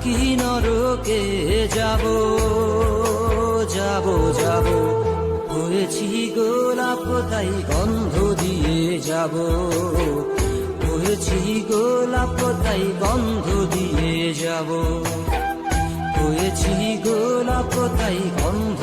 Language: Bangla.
নাকি নরকে যাব যাব যাব হয়েছি গোলাপ তাই গন্ধ দিয়ে যাব হয়েছি গোলাপ তাই গন্ধ দিয়ে যাব হয়েছি গোলাপ তাই গন্ধ